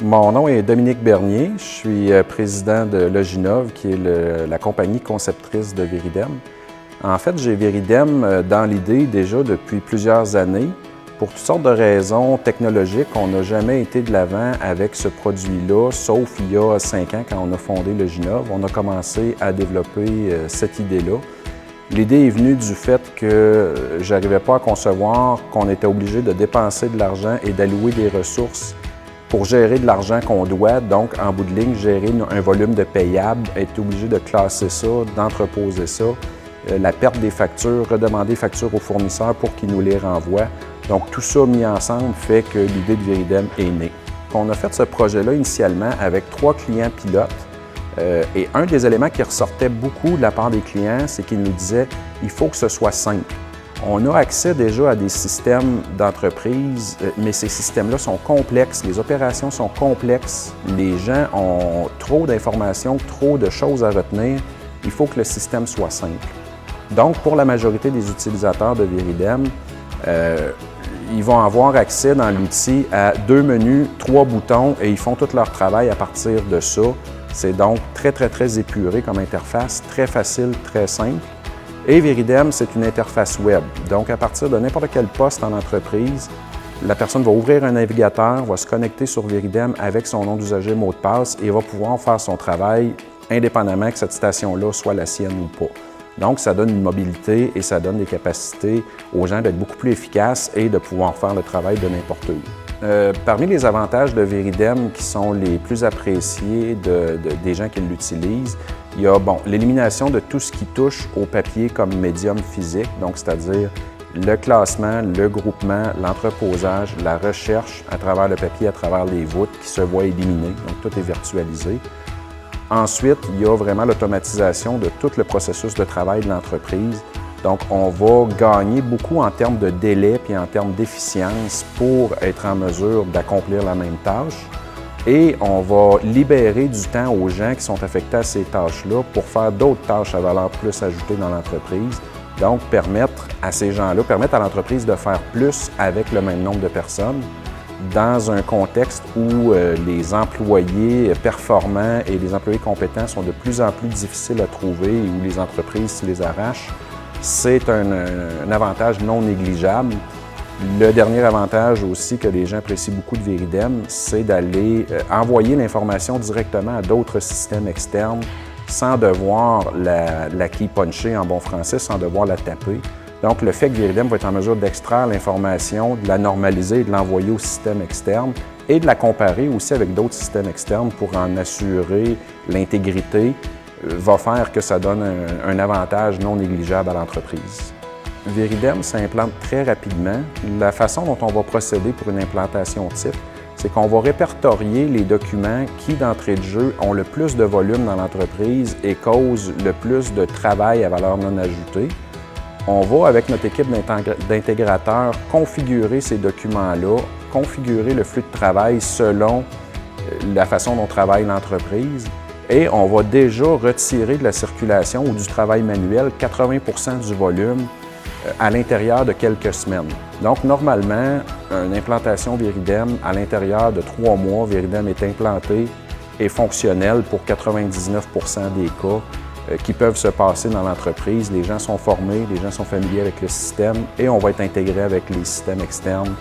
Mon nom est Dominique Bernier, je suis président de Loginov, qui est la compagnie conceptrice de Viridem. En fait, j'ai Viridem dans l'idée déjà depuis plusieurs années. Pour toutes sortes de raisons technologiques, on n'a jamais été de l'avant avec ce produit-là, sauf il y a 5 ans quand on a fondé Loginov. On a commencé à développer cette idée-là. L'idée est venue du fait que je n'arrivais pas à concevoir qu'on était obligé de dépenser de l'argent et d'allouer des ressources pour gérer de l'argent qu'on doit, donc en bout de ligne, gérer un volume de payables, être obligé de classer ça, d'entreposer ça, la perte des factures, redemander les factures aux fournisseurs pour qu'ils nous les renvoient. Donc tout ça mis ensemble fait que l'idée de Viridem est née. On a fait ce projet-là initialement avec 3 clients pilotes et un des éléments qui ressortait beaucoup de la part des clients, c'est qu'ils nous disaient « il faut que ce soit simple ». On a accès déjà à des systèmes d'entreprise, mais ces systèmes-là sont complexes, les opérations sont complexes, les gens ont trop d'informations, trop de choses à retenir. Il faut que le système soit simple. Donc, pour la majorité des utilisateurs de Viridem, ils vont avoir accès dans l'outil à 2 menus, 3 boutons et ils font tout leur travail à partir de ça. C'est donc très épuré comme interface, très facile, très simple. Et Viridem, c'est une interface web. Donc, à partir de n'importe quel poste en entreprise, la personne va ouvrir un navigateur, va se connecter sur Viridem avec son nom d'usager, mot de passe et va pouvoir faire son travail indépendamment que cette station-là soit la sienne ou pas. Donc, ça donne une mobilité et ça donne des capacités aux gens d'être beaucoup plus efficaces et de pouvoir faire le travail de n'importe où. Parmi les avantages de Viridem qui sont les plus appréciés des gens qui l'utilisent, il y a l'élimination de tout ce qui touche au papier comme médium physique, donc c'est-à-dire le classement, le groupement, l'entreposage, la recherche à travers le papier, à travers les voûtes qui se voient éliminées, donc tout est virtualisé. Ensuite, il y a vraiment l'automatisation de tout le processus de travail de l'entreprise. Donc, on va gagner beaucoup en termes de délai et en termes d'efficience pour être en mesure d'accomplir la même tâche. Et on va libérer du temps aux gens qui sont affectés à ces tâches-là pour faire d'autres tâches à valeur plus ajoutée dans l'entreprise. Donc, permettre à ces gens-là, permettre à l'entreprise de faire plus avec le même nombre de personnes dans un contexte où les employés performants et les employés compétents sont de plus en plus difficiles à trouver et où les entreprises se les arrachent. C'est un avantage non négligeable. Le dernier avantage aussi que les gens apprécient beaucoup de Viridem, c'est d'aller envoyer l'information directement à d'autres systèmes externes sans devoir la key puncher en bon français, sans devoir la taper. Donc, le fait que Viridem va être en mesure d'extraire l'information, de la normaliser et de l'envoyer au système externe et de la comparer aussi avec d'autres systèmes externes pour en assurer l'intégrité, va faire que ça donne un avantage non négligeable à l'entreprise. Viridem s'implante très rapidement. La façon dont on va procéder pour une implantation type, c'est qu'on va répertorier les documents qui, d'entrée de jeu, ont le plus de volume dans l'entreprise et causent le plus de travail à valeur non ajoutée. On va, avec notre équipe d'intégrateurs, configurer ces documents-là, configurer le flux de travail selon la façon dont travaille l'entreprise et on va déjà retirer de la circulation ou du travail manuel 80% du volume à l'intérieur de quelques semaines. Donc, normalement, une implantation Viridem, à l'intérieur de 3 mois, Viridem est implanté et fonctionnel pour 99% des cas qui peuvent se passer dans l'entreprise. Les gens sont formés, les gens sont familiers avec le système et on va être intégré avec les systèmes externes.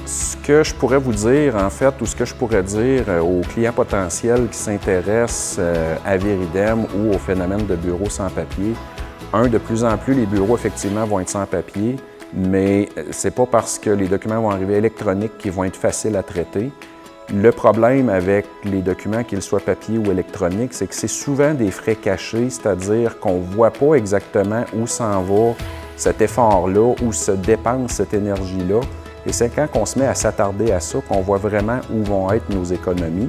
Ce que je pourrais vous dire, en fait, ou ce que je pourrais dire aux clients potentiels qui s'intéressent à Viridem ou au phénomène de bureaux sans papier, de plus en plus, les bureaux, effectivement, vont être sans papier, mais c'est pas parce que les documents vont arriver électroniques qu'ils vont être faciles à traiter. Le problème avec les documents, qu'ils soient papier ou électroniques, c'est que c'est souvent des frais cachés, c'est-à-dire qu'on ne voit pas exactement où s'en va cet effort-là, où se dépense cette énergie-là. Et c'est quand on se met à s'attarder à ça qu'on voit vraiment où vont être nos économies.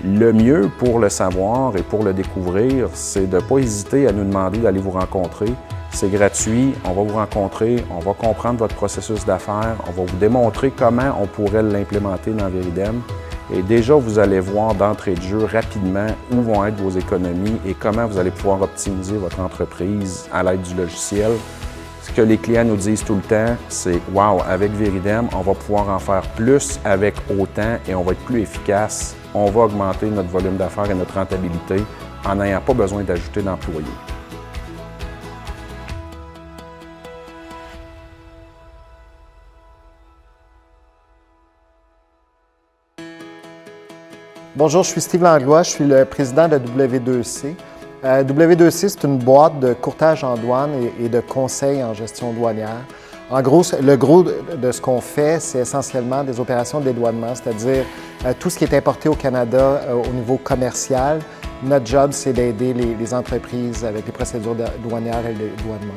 Le mieux pour le savoir et pour le découvrir, c'est de ne pas hésiter à nous demander d'aller vous rencontrer. C'est gratuit, on va vous rencontrer, on va comprendre votre processus d'affaires, on va vous démontrer comment on pourrait l'implémenter dans Viridem. Et déjà, vous allez voir d'entrée de jeu rapidement où vont être vos économies et comment vous allez pouvoir optimiser votre entreprise à l'aide du logiciel. Ce que les clients nous disent tout le temps, c'est « Wow, avec Viridem, on va pouvoir en faire plus avec autant et on va être plus efficace on va augmenter notre volume d'affaires et notre rentabilité en n'ayant pas besoin d'ajouter d'employés. Bonjour, je suis Steve Langlois, je suis le président de W2C. W2C, c'est une boîte de courtage en douane et de conseil en gestion douanière. En gros, le gros de ce qu'on fait, c'est essentiellement des opérations de dédouanement, c'est-à-dire tout ce qui est importé au Canada au niveau commercial. Notre job, c'est d'aider les entreprises avec les procédures douanières et le dédouanement.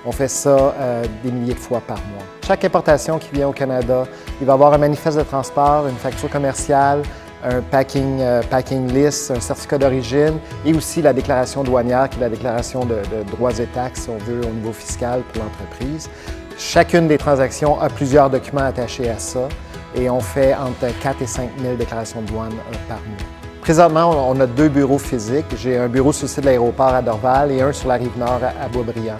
On fait ça des milliers de fois par mois. Chaque importation qui vient au Canada, il va y avoir un manifeste de transport, une facture commerciale, un packing list, un certificat d'origine et aussi la déclaration douanière qui est la déclaration de droits et taxes, si on veut, au niveau fiscal pour l'entreprise. Chacune des transactions a plusieurs documents attachés à ça et on fait entre 4 et 5 000 déclarations de douane par mois. Présentement, on a 2 bureaux physiques. J'ai un bureau sur le site de l'aéroport à Dorval et un sur la Rive-Nord à Boisbriand.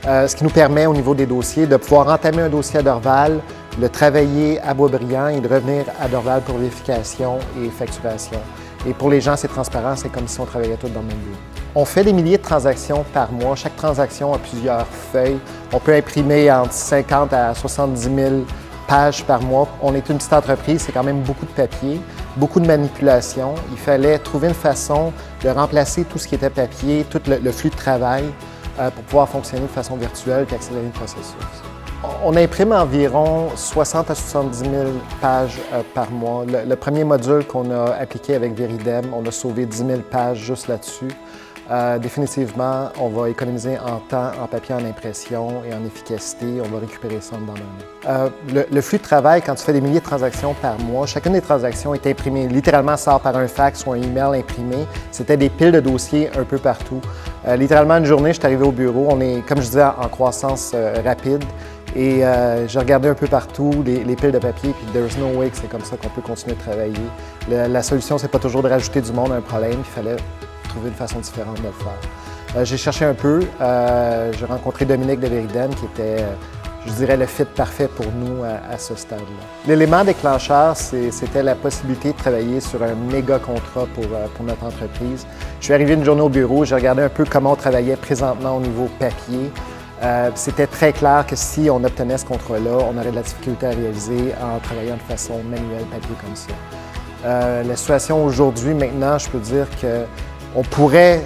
Ce qui nous permet, au niveau des dossiers, de pouvoir entamer un dossier à Dorval, le travailler à Boisbriand et de revenir à Dorval pour vérification et facturation. Et pour les gens, c'est transparent, c'est comme si on travaillait tous dans le même bureau. On fait des milliers de transactions par mois. Chaque transaction a plusieurs feuilles. On peut imprimer entre 50 à 70 000 pages par mois. On est une petite entreprise, c'est quand même beaucoup de papier, beaucoup de manipulation. Il fallait trouver une façon de remplacer tout ce qui était papier, tout le flux de travail pour pouvoir fonctionner de façon virtuelle et accélérer le processus. On imprime environ 60 à 70 000 pages par mois. Le premier module qu'on a appliqué avec Veridem, on a sauvé 10 000 pages juste là-dessus. Définitivement, on va économiser en temps, en papier, en impression et en efficacité. On va récupérer ça dans un an. Le flux de travail, quand tu fais des milliers de transactions par mois, chacune des transactions est imprimée. Littéralement, sort par un fax ou un email imprimé. C'était des piles de dossiers un peu partout. Littéralement, une journée, je suis arrivé au bureau. On est, comme je disais, en croissance rapide. Et j'ai regardé un peu partout les piles de papier, puis there's no way que c'est comme ça qu'on peut continuer de travailler. La solution, c'est pas toujours de rajouter du monde à un problème. Il fallait trouver une façon différente de le faire. J'ai cherché un peu. J'ai rencontré Dominique de Veridem, qui était, je dirais, le fit parfait pour nous à ce stade-là. L'élément déclencheur, c'était la possibilité de travailler sur un méga contrat pour notre entreprise. Je suis arrivé une journée au bureau, j'ai regardé un peu comment on travaillait présentement au niveau papier. C'était très clair que si on obtenait ce contrat-là, on aurait de la difficulté à réaliser en travaillant de façon manuelle, papier comme ça. La situation aujourd'hui, maintenant, je peux dire qu'on pourrait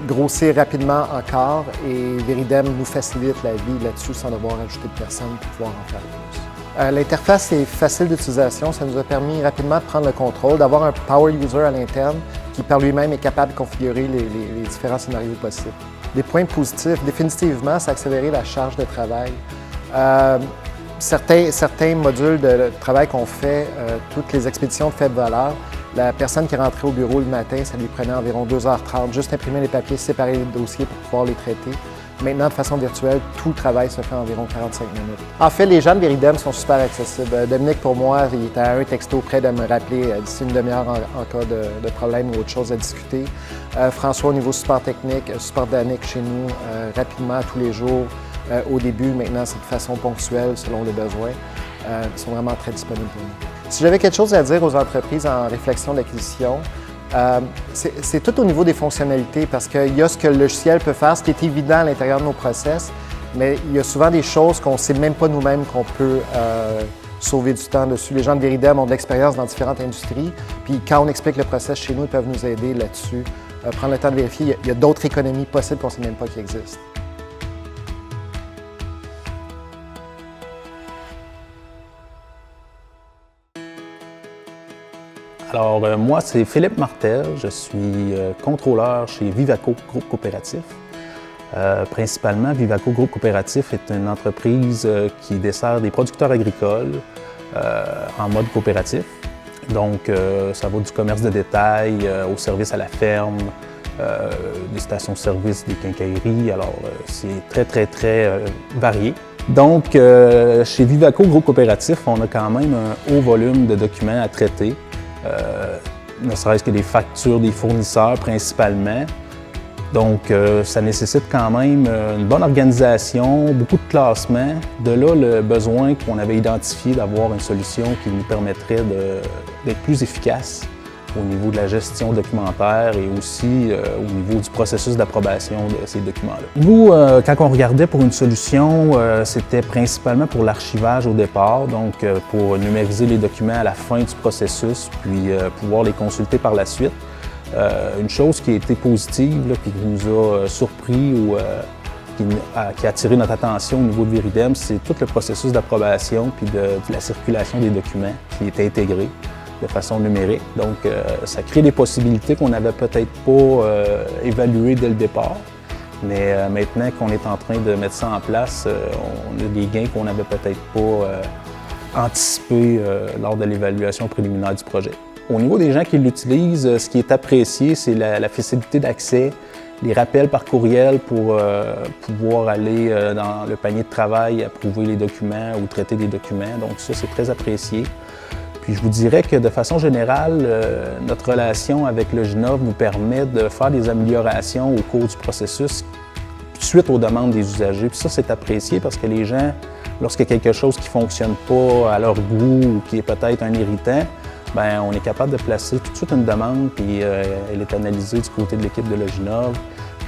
grossir rapidement encore et Veridem nous facilite la vie là-dessus sans devoir ajouter de personnes pour pouvoir en faire plus. L'interface est facile d'utilisation, ça nous a permis rapidement de prendre le contrôle, d'avoir un power user à l'interne qui par lui-même est capable de configurer les différents scénarios possibles. Des points positifs, définitivement, ça a accéléré la charge de travail. Certains modules de travail qu'on fait, toutes les expéditions de faible valeur, la personne qui est rentrée au bureau le matin, ça lui prenait environ 2h30, juste imprimer les papiers, séparer les dossiers pour pouvoir les traiter. Maintenant, de façon virtuelle, tout le travail se fait en environ 45 minutes. En fait, les gens de Veridem sont super accessibles. Dominique, pour moi, il était à un texto près de me rappeler d'ici une demi-heure en cas de problème ou autre chose à discuter. François, au niveau support technique, support d'Annick chez nous, rapidement, tous les jours. Au début, maintenant, c'est de façon ponctuelle selon les besoins. Ils sont vraiment très disponibles pour nous. Si j'avais quelque chose à dire aux entreprises en réflexion d'acquisition, c'est tout au niveau des fonctionnalités parce qu'il y a ce que le logiciel peut faire, ce qui est évident à l'intérieur de nos process, mais il y a souvent des choses qu'on ne sait même pas nous-mêmes qu'on peut sauver du temps dessus. Les gens de Veridem ont de l'expérience dans différentes industries, puis quand on explique le process chez nous, ils peuvent nous aider là-dessus. Prendre le temps de vérifier, il y a d'autres économies possibles qu'on ne sait même pas qui existent. Alors, moi, c'est Philippe Martel. Je suis contrôleur chez Vivaco Groupe Coopératif. Principalement, Vivaco Groupe Coopératif est une entreprise qui dessert des producteurs agricoles en mode coopératif. Donc, ça va du commerce de détail au service à la ferme, des stations-service, des quincailleries. Alors, c'est très varié. Donc, chez Vivaco Groupe Coopératif, on a quand même un haut volume de documents à traiter. Ne serait-ce que des factures des fournisseurs principalement. Donc, ça nécessite quand même une bonne organisation, beaucoup de classement. De là, le besoin qu'on avait identifié d'avoir une solution qui nous permettrait d'être plus efficace au niveau de la gestion documentaire et aussi au niveau du processus d'approbation de ces documents-là. Nous, quand on regardait pour une solution, c'était principalement pour l'archivage au départ, donc pour numériser les documents à la fin du processus, puis pouvoir les consulter par la suite. Une chose qui a été positive, là, puis qui nous a surpris ou qui a attiré notre attention au niveau de Viridem, c'est tout le processus d'approbation puis de la circulation des documents qui est intégré de façon numérique. Donc, ça crée des possibilités qu'on n'avait peut-être pas évaluées dès le départ. Mais maintenant qu'on est en train de mettre ça en place, on a des gains qu'on n'avait peut-être pas anticipés lors de l'évaluation préliminaire du projet. Au niveau des gens qui l'utilisent, ce qui est apprécié, c'est la facilité d'accès, les rappels par courriel pour pouvoir aller dans le panier de travail, approuver les documents ou traiter des documents. Donc ça, c'est très apprécié. Puis je vous dirais que de façon générale, notre relation avec Loginov nous permet de faire des améliorations au cours du processus suite aux demandes des usagers. Puis ça, c'est apprécié parce que les gens, lorsqu'il y a quelque chose qui ne fonctionne pas à leur goût ou qui est peut-être un irritant, bien, on est capable de placer tout de suite une demande, puis elle est analysée du côté de l'équipe de Loginov.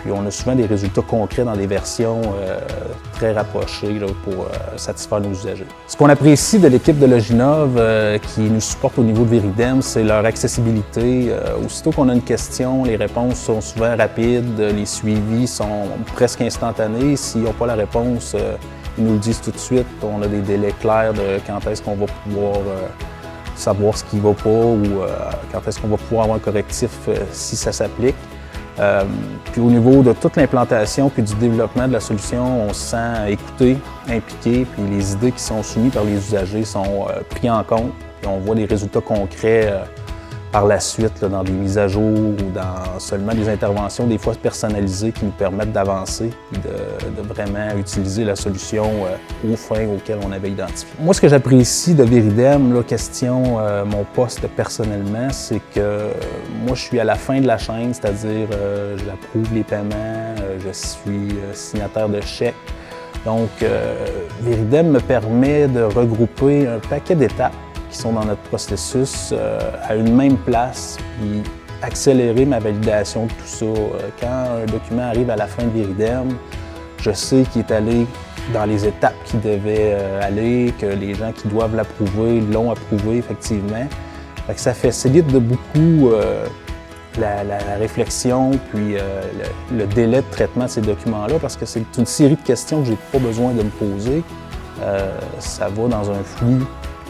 Puis on a souvent des résultats concrets dans des versions très rapprochées là, pour satisfaire nos usagers. Ce qu'on apprécie de l'équipe de Loginov qui nous supporte au niveau de Viridem, c'est leur accessibilité. Aussitôt qu'on a une question, les réponses sont souvent rapides, les suivis sont presque instantanés. S'ils n'ont pas la réponse, ils nous le disent tout de suite. On a des délais clairs de quand est-ce qu'on va pouvoir savoir ce qui ne va pas ou quand est-ce qu'on va pouvoir avoir un correctif si ça s'applique. Puis au niveau de toute l'implantation puis du développement de la solution, on se sent écouté, impliqué, puis les idées qui sont soumises par les usagers sont prises en compte. Puis on voit des résultats concrets par la suite là, dans des mises à jour ou dans seulement des interventions des fois personnalisées qui nous permettent d'avancer et de vraiment utiliser la solution aux fins auxquelles on avait identifié. Moi, ce que j'apprécie de Viridem, là, question mon poste personnellement, c'est que moi, je suis à la fin de la chaîne, c'est-à-dire j'approuve les paiements, je suis signataire de chèques. Donc, Viridem me permet de regrouper un paquet d'étapes qui sont dans notre processus à une même place, puis accélérer ma validation de tout ça. Quand un document arrive à la fin de Viridem, je sais qu'il est allé dans les étapes qu'il devait aller, que les gens qui doivent l'approuver l'ont approuvé effectivement. Fait que ça facilite de beaucoup la réflexion puis le délai de traitement de ces documents-là parce que c'est une série de questions que je n'ai pas besoin de me poser. Ça va dans un flux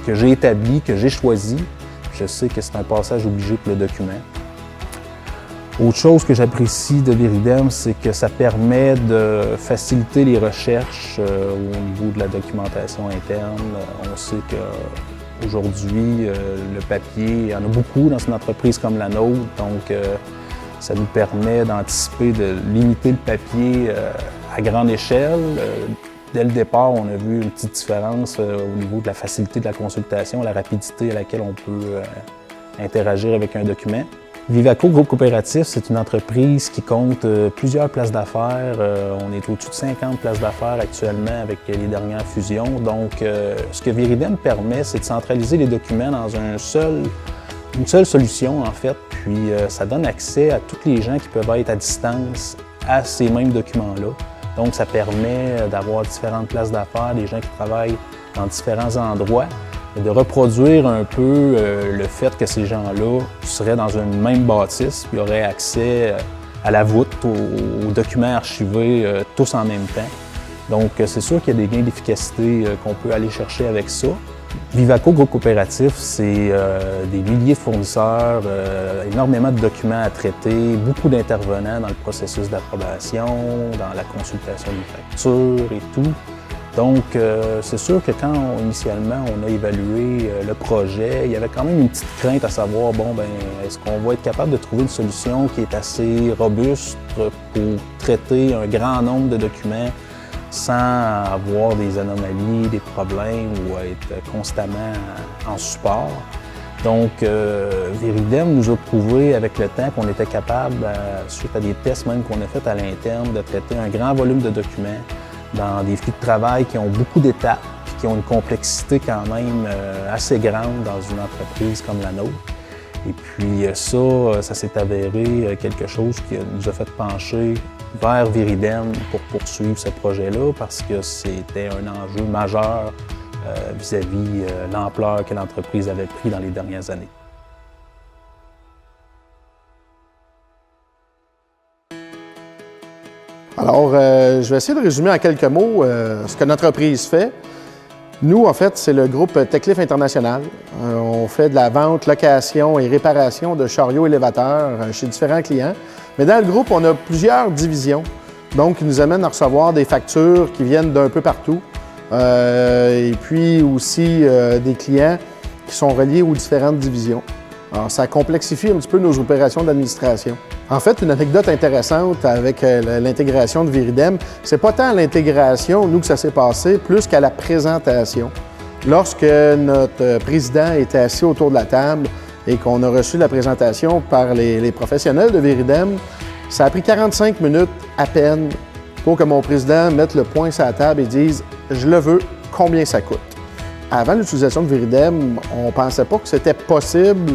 que j'ai établi, que j'ai choisi. Je sais que c'est un passage obligé pour le document. Autre chose que j'apprécie de Viridem, c'est que ça permet de faciliter les recherches au niveau de la documentation interne. On sait qu'aujourd'hui, le papier, il y en a beaucoup dans une entreprise comme la nôtre, donc ça nous permet d'anticiper, de limiter le papier à grande échelle. Dès le départ, on a vu une petite différence au niveau de la facilité de la consultation, la rapidité à laquelle on peut interagir avec un document. Vivaco Groupe Coopératif, c'est une entreprise qui compte plusieurs places d'affaires. On est au-dessus de 50 places d'affaires actuellement avec les dernières fusions. Donc, ce que Viridem permet, c'est de centraliser les documents dans une seule solution, en fait. Puis, ça donne accès à tous les gens qui peuvent être à distance à ces mêmes documents-là. Donc, ça permet d'avoir différentes places d'affaires, des gens qui travaillent dans différents endroits, et de reproduire un peu le fait que ces gens-là seraient dans une même bâtisse, puis auraient accès à la voûte, aux documents archivés tous en même temps. Donc, c'est sûr qu'il y a des gains d'efficacité qu'on peut aller chercher avec ça. Vivaco Groupe Coopératif, c'est des milliers de fournisseurs, énormément de documents à traiter, beaucoup d'intervenants dans le processus d'approbation, dans la consultation des factures et tout. Donc, c'est sûr que quand initialement on a évalué le projet, il y avait quand même une petite crainte à savoir, bon, ben, est-ce qu'on va être capable de trouver une solution qui est assez robuste pour traiter un grand nombre de documents sans avoir des anomalies, des problèmes ou être constamment en support. Donc, Viridem nous a prouvé avec le temps qu'on était capable, suite à des tests même qu'on a fait à l'interne, de traiter un grand volume de documents dans des flux de travail qui ont beaucoup d'étapes et qui ont une complexité quand même assez grande dans une entreprise comme la nôtre. Et puis ça s'est avéré quelque chose qui nous a fait pencher vers Viridem pour poursuivre ce projet-là parce que c'était un enjeu majeur vis-à-vis l'ampleur que l'entreprise avait pris dans les dernières années. Alors, je vais essayer de résumer en quelques mots ce que notre entreprise fait. Nous, en fait, c'est le groupe Techlift International. On fait de la vente, location et réparation de chariots élévateurs chez différents clients. Mais dans le groupe, on a plusieurs divisions, donc qui nous amènent à recevoir des factures qui viennent d'un peu partout. Et puis aussi des clients qui sont reliés aux différentes divisions. Alors, ça complexifie un petit peu nos opérations d'administration. En fait, une anecdote intéressante avec l'intégration de Viridem, c'est pas tant l'intégration, nous, que ça s'est passé, plus qu'à la présentation. Lorsque notre président était assis autour de la table et qu'on a reçu la présentation par les professionnels de Viridem, ça a pris 45 minutes à peine pour que mon président mette le poing sur la table et dise « Je le veux, combien ça coûte? » Avant l'utilisation de Viridem, on ne pensait pas que c'était possible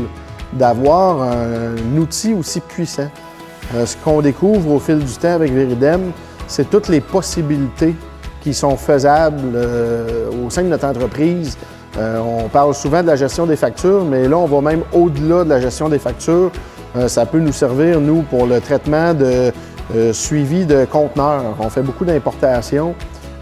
d'avoir un outil aussi puissant. Ce qu'on découvre au fil du temps avec Viridem, c'est toutes les possibilités qui sont faisables au sein de notre entreprise. On parle souvent de la gestion des factures, mais là, on va même au-delà de la gestion des factures. Ça peut nous servir, nous, pour le traitement de suivi de conteneurs. On fait beaucoup d'importations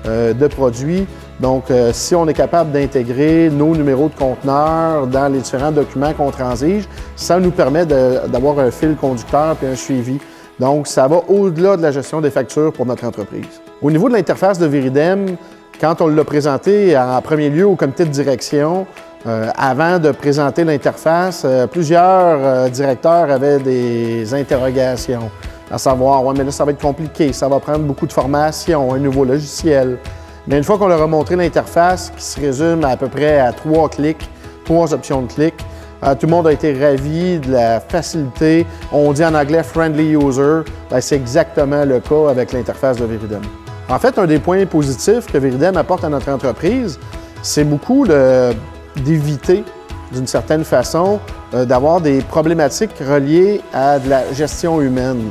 de produits. Donc, si on est capable d'intégrer nos numéros de conteneurs dans les différents documents qu'on transige, ça nous permet d'avoir un fil conducteur et un suivi. Donc, ça va au-delà de la gestion des factures pour notre entreprise. Au niveau de l'interface de Viridem, quand on l'a présenté en premier lieu au comité de direction, avant de présenter l'interface, plusieurs directeurs avaient des interrogations, à savoir « ouais, mais là, ça va être compliqué, ça va prendre beaucoup de formation, un nouveau logiciel ». Mais une fois qu'on leur a montré l'interface, qui se résume à peu près à 3 clics, 3 options de clic, tout le monde a été ravi de la facilité. On dit en anglais « friendly user ». C'est exactement le cas avec l'interface de Viridem. En fait, un des points positifs que Viridem apporte à notre entreprise, c'est beaucoup d'éviter, d'une certaine façon, d'avoir des problématiques reliées à de la gestion humaine.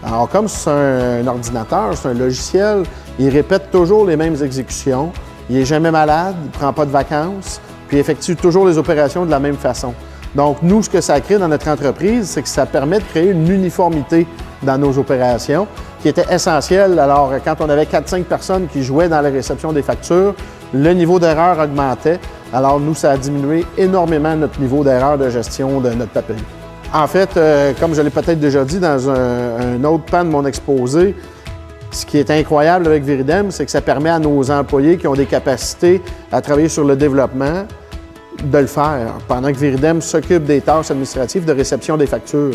Alors, comme c'est un ordinateur, c'est un logiciel, il répète toujours les mêmes exécutions, il n'est jamais malade, il ne prend pas de vacances, puis il effectue toujours les opérations de la même façon. Donc, nous, ce que ça crée dans notre entreprise, c'est que ça permet de créer une uniformité dans nos opérations qui était essentielle. Alors, quand on avait 4-5 personnes qui jouaient dans la réception des factures, le niveau d'erreur augmentait. Alors, nous, ça a diminué énormément notre niveau d'erreur de gestion de notre papier. En fait, comme je l'ai peut-être déjà dit dans un autre pan de mon exposé, ce qui est incroyable avec Viridem, c'est que ça permet à nos employés qui ont des capacités à travailler sur le développement de le faire, pendant que Viridem s'occupe des tâches administratives de réception des factures.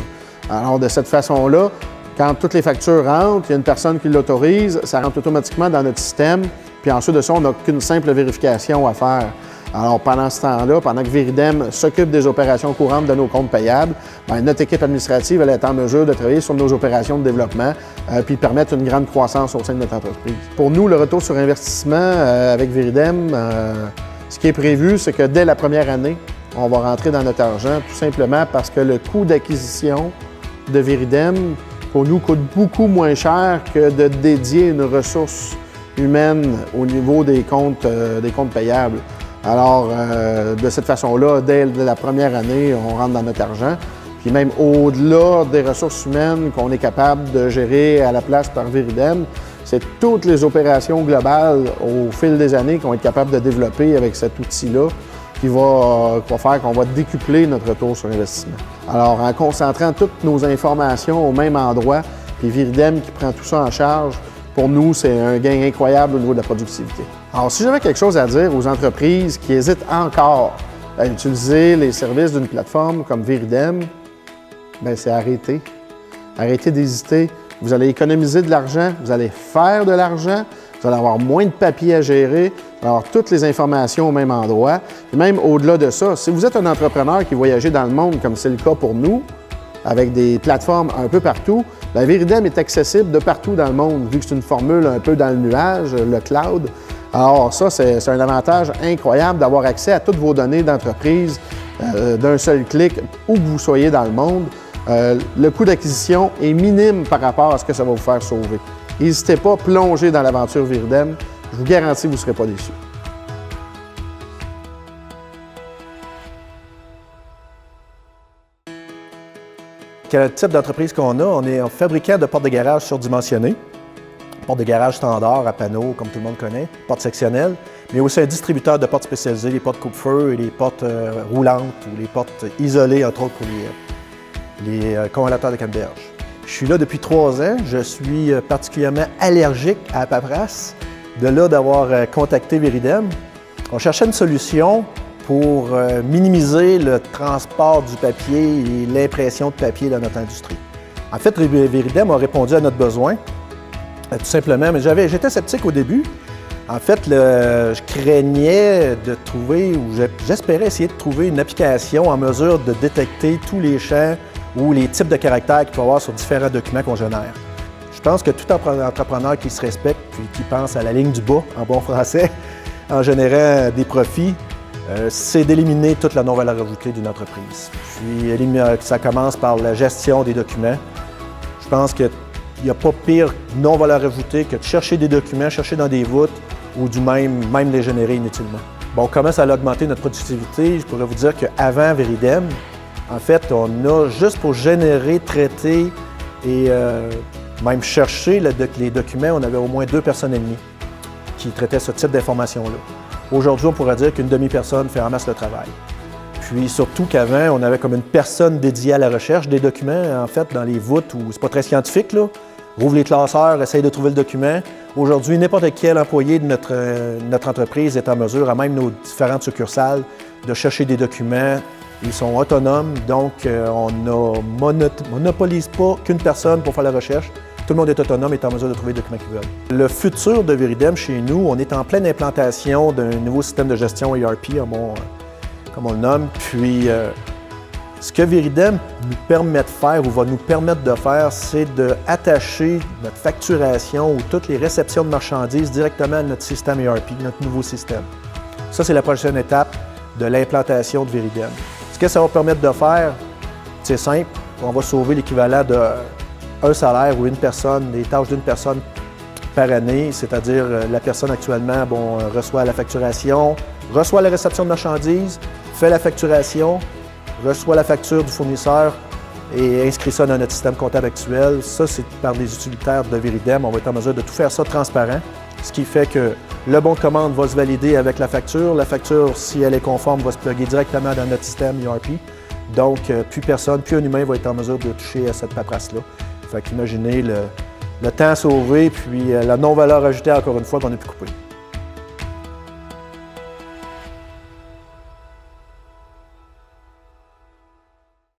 Alors, de cette façon-là, quand toutes les factures rentrent, il y a une personne qui l'autorise, ça rentre automatiquement dans notre système, puis ensuite de ça, on n'a qu'une simple vérification à faire. Alors, pendant ce temps-là, pendant que Viridem s'occupe des opérations courantes de nos comptes payables, notre équipe administrative elle est en mesure de travailler sur nos opérations de développement puis permettre une grande croissance au sein de notre entreprise. Pour nous, le retour sur investissement avec Viridem, ce qui est prévu, c'est que dès la première année, on va rentrer dans notre argent, tout simplement parce que le coût d'acquisition de Viridem, pour nous, coûte beaucoup moins cher que de dédier une ressource humaine au niveau des comptes payables. Alors, de cette façon-là, dès la première année, on rentre dans notre argent. Puis même au-delà des ressources humaines qu'on est capable de gérer à la place par Viridem, c'est toutes les opérations globales au fil des années qu'on va être capable de développer avec cet outil-là qui va faire qu'on va décupler notre retour sur investissement. Alors, en concentrant toutes nos informations au même endroit, puis Viridem qui prend tout ça en charge, pour nous, c'est un gain incroyable au niveau de la productivité. Alors, si j'avais quelque chose à dire aux entreprises qui hésitent encore à utiliser les services d'une plateforme comme Viridem, bien, c'est arrêter. Arrêtez d'hésiter. Vous allez économiser de l'argent, vous allez faire de l'argent, vous allez avoir moins de papier à gérer, avoir toutes les informations au même endroit. Et même au-delà de ça, si vous êtes un entrepreneur qui voyage dans le monde, comme c'est le cas pour nous, avec des plateformes un peu partout, bien, Viridem est accessible de partout dans le monde, vu que c'est une formule un peu dans le nuage, le cloud. Alors ça, c'est un avantage incroyable d'avoir accès à toutes vos données d'entreprise d'un seul clic, où que vous soyez dans le monde. Le coût d'acquisition est minime par rapport à ce que ça va vous faire sauver. N'hésitez pas à plonger dans l'aventure Viridem. Je vous garantis que vous ne serez pas déçus. Quel type d'entreprise qu'on a? On est un fabricant de portes de garage surdimensionnées. Portes de garage standard à panneaux, comme tout le monde connaît, portes sectionnelles, mais aussi un distributeur de portes spécialisées, les portes coupe-feu et les portes roulantes ou les portes isolées, entre autres pour les congélateurs de canneberge. Je suis là depuis 3 ans. Je suis particulièrement allergique à la paperasse. De là d'avoir contacté Viridem. On cherchait une solution pour minimiser le transport du papier et l'impression de papier dans notre industrie. En fait, Viridem a répondu à notre besoin, tout simplement, mais j'étais sceptique au début. En fait, je craignais de trouver, ou j'espérais essayer de trouver une application en mesure de détecter tous les champs ou les types de caractères qu'il peut y avoir sur différents documents qu'on génère. Je pense que tout entrepreneur qui se respecte puis qui pense à la ligne du bas, en bon français, en générant des profits, c'est d'éliminer toute la non-valeur ajoutée d'une entreprise. Puis ça commence par la gestion des documents. Je pense qu'il n'y a pas pire non-valeur ajoutée que de chercher des documents, chercher dans des voûtes ou du même les générer inutilement. Bon, comment ça a augmenté notre productivité? Je pourrais vous dire qu'avant Viridem, en fait, on a juste pour générer, traiter et même chercher les documents, on avait au moins 2 personnes et demie qui traitaient ce type d'informations-là. Aujourd'hui, on pourrait dire qu'une demi-personne fait en masse le travail. Puis surtout qu'avant, on avait comme une personne dédiée à la recherche des documents, en fait, dans les voûtes où c'est pas très scientifique, là. Rouvre les classeurs, essaye de trouver le document. Aujourd'hui, n'importe quel employé de notre entreprise est en mesure, à même nos différentes succursales, de chercher des documents. Ils sont autonomes, donc on ne monopolise pas qu'une personne pour faire la recherche. Tout le monde est autonome et est en mesure de trouver les documents qu'ils veulent. Le futur de Viridem chez nous, on est en pleine implantation d'un nouveau système de gestion ERP, comme on le nomme. Puis, ce que Viridem nous permet de faire ou va nous permettre de faire, c'est d'attacher notre facturation ou toutes les réceptions de marchandises directement à notre système ERP, notre nouveau système. Ça, c'est la prochaine étape de l'implantation de Viridem. Ce que ça va permettre de faire, c'est simple, on va sauver l'équivalent d'un salaire ou une personne, des tâches d'une personne par année, c'est-à-dire la personne actuellement reçoit la facturation, reçoit la réception de marchandises, fait la facturation, reçoit la facture du fournisseur et inscrit ça dans notre système comptable actuel. Ça, c'est par des utilitaires de Viridem. On va être en mesure de tout faire ça transparent, ce qui fait que le bon de commande va se valider avec la facture. La facture, si elle est conforme, va se plugger directement dans notre système ERP. Donc, plus personne, plus un humain va être en mesure de toucher à cette paperasse-là. Fait qu'imaginez le temps sauvé, puis la non-valeur ajoutée, encore une fois, qu'on a pu couper.